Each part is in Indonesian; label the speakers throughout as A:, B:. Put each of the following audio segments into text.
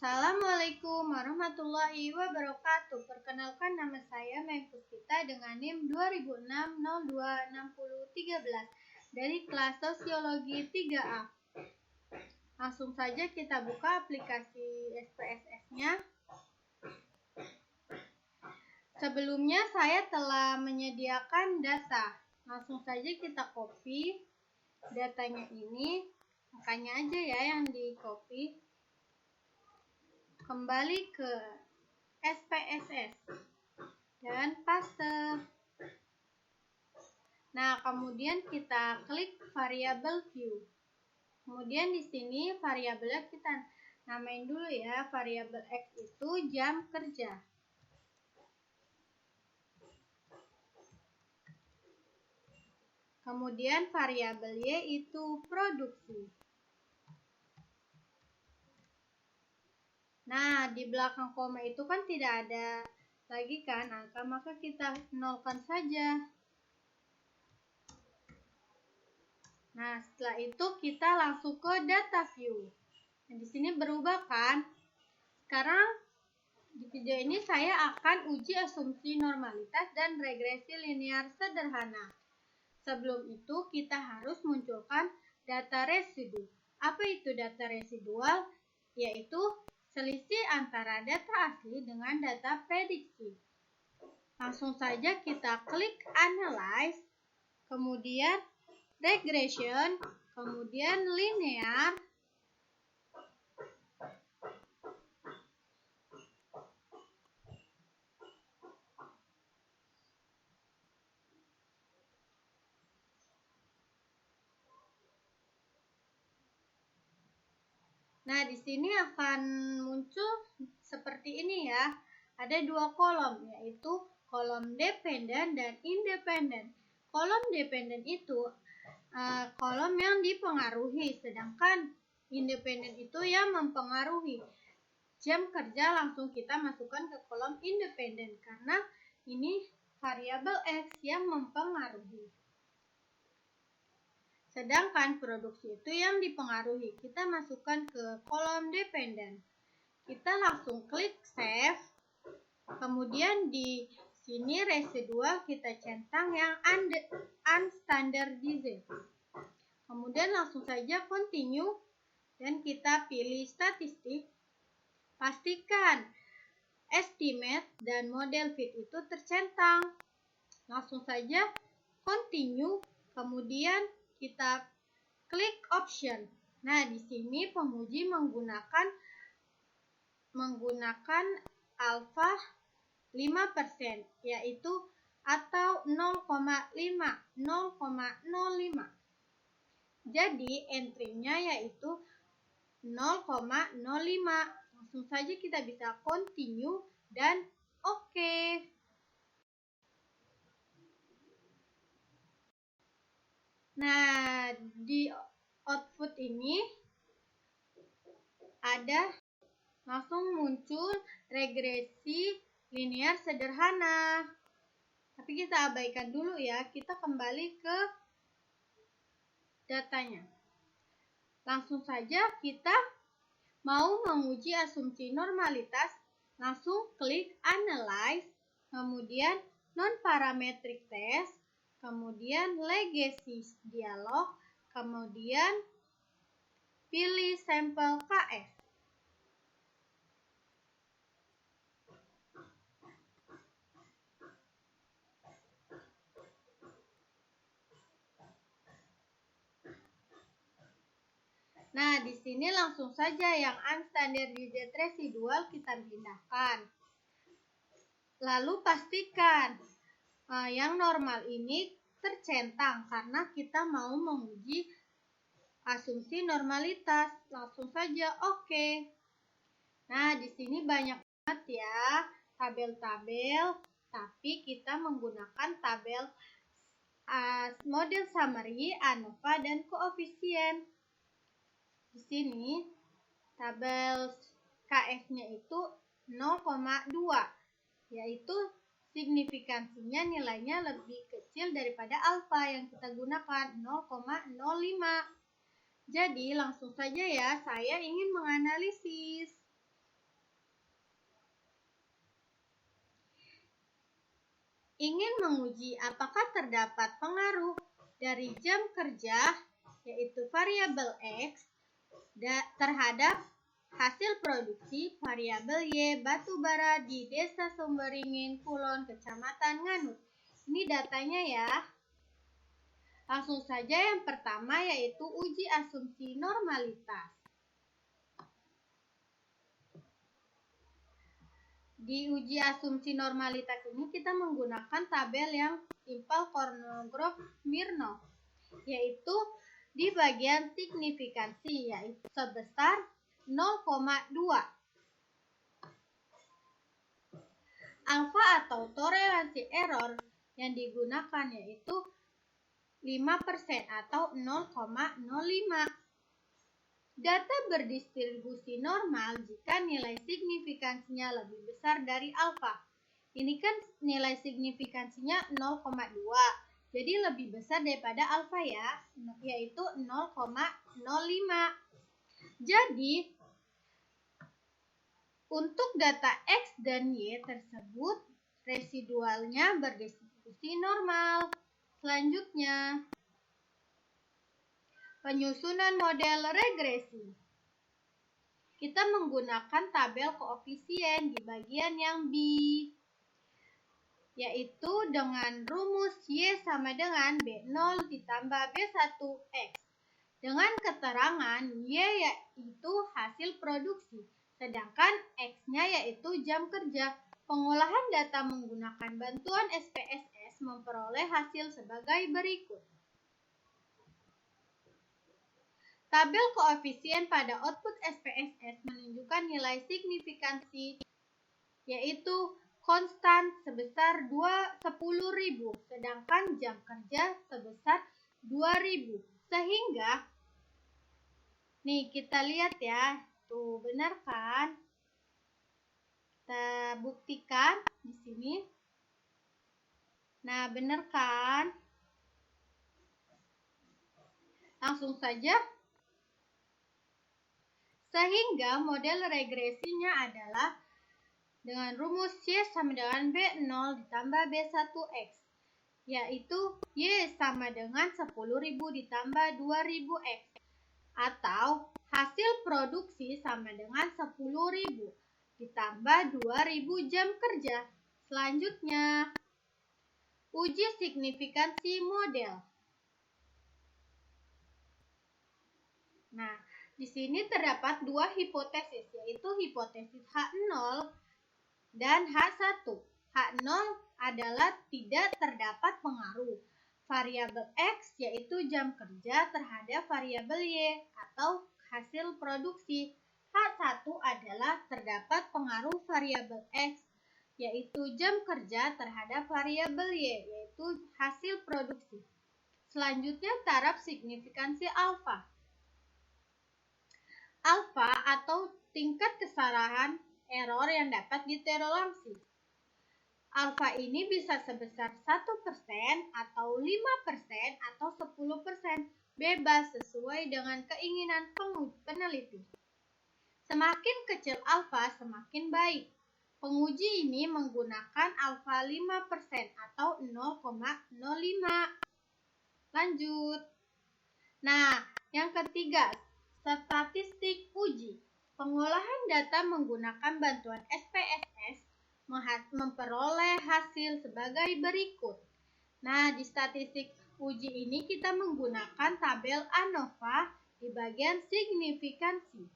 A: Assalamualaikum warahmatullahi wabarakatuh. Perkenalkan, nama saya Mei Puspita dengan NIM 2006026013 dari kelas Sosiologi 3A. Langsung saja kita buka aplikasi SPSS-nya. Sebelumnya saya telah menyediakan data. Langsung saja kita copy datanya ini. Angkanya aja ya yang di copy. Kembali ke SPSS dan paste. Nah, kemudian kita klik variabel view. Kemudian di sini variabelnya kita namain dulu ya. Variabel X itu jam kerja. Kemudian variabel Y itu produksi. Nah, di belakang koma itu kan tidak ada lagi kan angka, maka kita nolkan saja. Nah, setelah itu kita langsung ke data view. Nah, di sini berubah kan? Sekarang di video ini saya akan uji asumsi normalitas dan regresi linear sederhana. Sebelum itu kita harus munculkan data residu. Apa itu data residual? Yaitu selisih antara data asli dengan data prediksi. Langsung saja kita klik Analyze, kemudian Regression, kemudian Linear. Nah, di sini akan muncul seperti ini ya. Ada dua kolom, yaitu kolom dependen dan independen. Kolom dependen itu kolom yang dipengaruhi, sedangkan independen itu yang mempengaruhi. Jam kerja langsung kita masukkan ke kolom independen, karena ini variabel X yang mempengaruhi. Sedangkan produksi itu yang dipengaruhi. Kita masukkan ke kolom dependen. Kita langsung klik save. Kemudian di sini residual kita centang yang unstandardized. Kemudian langsung saja continue dan kita pilih statistik. Pastikan estimate dan model fit itu tercentang. Langsung saja continue, kemudian kita klik option. Nah, di sini penguji menggunakan alfa 5%, yaitu atau 0,05. Jadi entry-nya yaitu 0,05. Langsung saja kita bisa continue dan oke. Nah, di output ini ada langsung muncul regresi linear sederhana. Tapi kita abaikan dulu ya, kita kembali ke datanya. Langsung saja kita mau menguji asumsi normalitas, langsung klik Analyze, kemudian Non-Parametric Test, kemudian Legacy Dialog, kemudian pilih sampel KF. Nah, di sini langsung saja yang unstandardized residual kita pindahkan. Lalu pastikan yang normal ini tercentang karena kita mau menguji asumsi normalitas. Langsung saja oke. Nah, di sini banyak banget ya tabel-tabel, tapi kita menggunakan tabel model summary, ANOVA, dan koefisien. Di sini tabel KF-nya itu 0,2, yaitu signifikansinya nilainya lebih kecil daripada alfa yang kita gunakan 0,05. Jadi langsung saja ya, saya ingin menganalisis. ingin menguji apakah terdapat pengaruh dari jam kerja, yaitu variabel X, terhadap hasil produksi variabel Y batubara di Desa Sumberingin, Kulon, Kecamatan Nganuk. Ini datanya ya. Langsung saja yang pertama yaitu uji asumsi normalitas. Di uji asumsi normalitas ini kita menggunakan tabel yang Timple-Kornogrov-Smirnov, yaitu di bagian signifikansi, yaitu sebesar 0,2. Alfa atau toleransi error yang digunakan yaitu 5% atau 0,05. Data berdistribusi normal jika nilai signifikansinya lebih besar dari alfa. Ini kan nilai signifikansinya 0,2. Jadi lebih besar daripada alfa ya, yaitu 0,05. Jadi untuk data X dan Y tersebut residualnya berdistribusi normal. Selanjutnya, penyusunan model regresi. Kita menggunakan tabel koefisien di bagian yang B, yaitu dengan rumus Y sama dengan B0 ditambah B1X. Dengan keterangan Y yaitu hasil produksi, sedangkan X-nya yaitu jam kerja. Pengolahan data menggunakan bantuan SPSS memperoleh hasil sebagai berikut. Tabel koefisien pada output SPSS menunjukkan nilai signifikansi yaitu konstan sebesar 10.000, sedangkan jam kerja sebesar 2.000. Sehingga nih kita lihat ya, tuh benar kan? Kita buktikan di sini. Nah, benar kan? Langsung saja. Sehingga model regresinya adalah dengan rumus Y sama dengan B0 ditambah B1X, yaitu Y sama dengan 10.000 ditambah 2.000X, atau hasil produksi sama dengan 10.000 ditambah 2.000 jam kerja. Selanjutnya, uji signifikansi model. Nah, di sini terdapat dua hipotesis, yaitu hipotesis H0 dan H1. H0 adalah tidak terdapat pengaruh variabel X, yaitu jam kerja, terhadap variabel Y atau hasil produksi. H1 adalah terdapat pengaruh variabel X, yaitu jam kerja, terhadap variabel Y, yaitu hasil produksi. Selanjutnya, taraf signifikansi alfa. Alfa atau tingkat kesalahan error yang dapat ditoleransi. Alfa ini bisa sebesar 1% atau 5% atau 10%, bebas sesuai dengan keinginan peneliti. Semakin kecil alfa, semakin baik. Penguji ini menggunakan alfa 5% atau 0,05. Lanjut. Nah, yang ketiga, statistik uji. Pengolahan data menggunakan bantuan SPSS memperoleh hasil sebagai berikut. Nah, di statistik uji ini kita menggunakan tabel ANOVA di bagian signifikansi.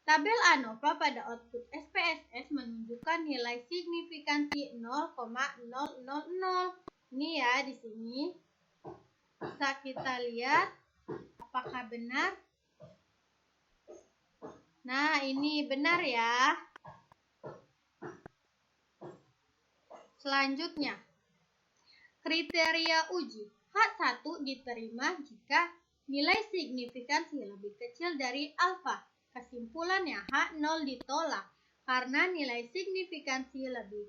A: Tabel ANOVA pada output SPSS menunjukkan nilai signifikansi 0,000. Ini ya di sini. Bisa kita lihat apakah benar. Nah, ini benar ya. Selanjutnya, kriteria uji. H1 diterima jika nilai signifikansi lebih kecil dari alfa. Kesimpulannya, H0 ditolak karena nilai signifikansi lebih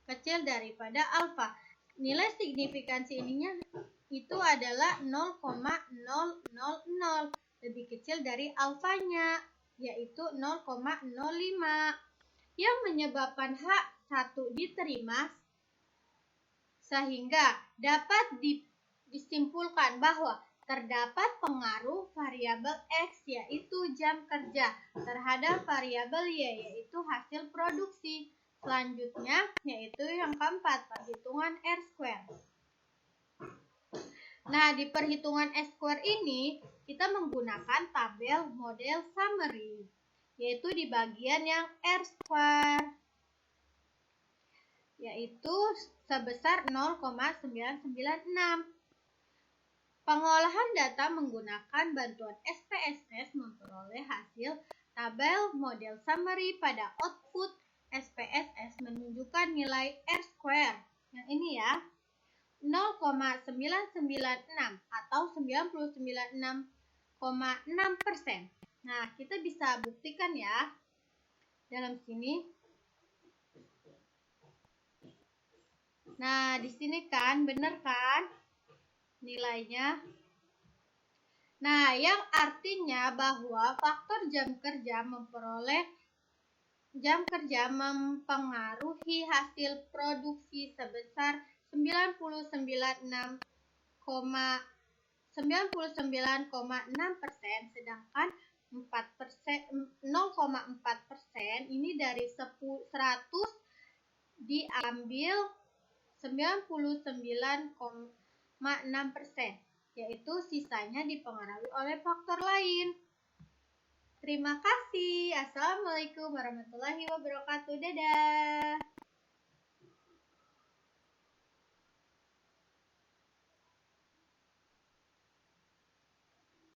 A: kecil daripada alfa. Nilai signifikansi ininya itu adalah 0,000, lebih kecil dari alfanya, yaitu 0,05. Yang menyebabkan H1 diterima Sehingga dapat disimpulkan bahwa terdapat pengaruh variabel X yaitu jam kerja terhadap variabel Y yaitu hasil produksi. Selanjutnya yaitu yang keempat, perhitungan R². Nah, di perhitungan R² ini kita menggunakan tabel model summary, yaitu di bagian yang R², yaitu sebesar 0,996. Pengolahan data menggunakan bantuan SPSS memperoleh hasil tabel model summary. Pada output SPSS menunjukkan nilai R² yang ini ya, 0,996 atau 99,6%. Nah, kita bisa buktikan ya dalam sini. Nah, di sini kan benar kan nilainya. Nah, yang artinya bahwa faktor jam kerja mempengaruhi hasil produksi sebesar 99,6%, sedangkan 0,4% ini dari 100 diambil 99,6%, yaitu sisanya dipengaruhi oleh faktor lain. Terima kasih. Assalamualaikum warahmatullahi wabarakatuh. Dadah.